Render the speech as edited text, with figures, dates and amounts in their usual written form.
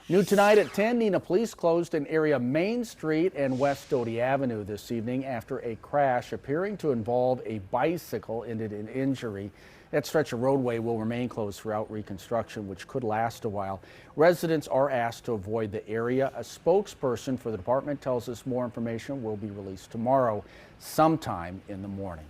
New tonight at 10, Neenah police closed an area Main Street and West Doty Avenue this evening after a crash appearing to involve a bicycle ended in injury. That stretch of roadway will remain closed throughout reconstruction, which could last a while. Residents are asked to avoid the area. A spokesperson for the department tells us more information will be released tomorrow sometime in the morning.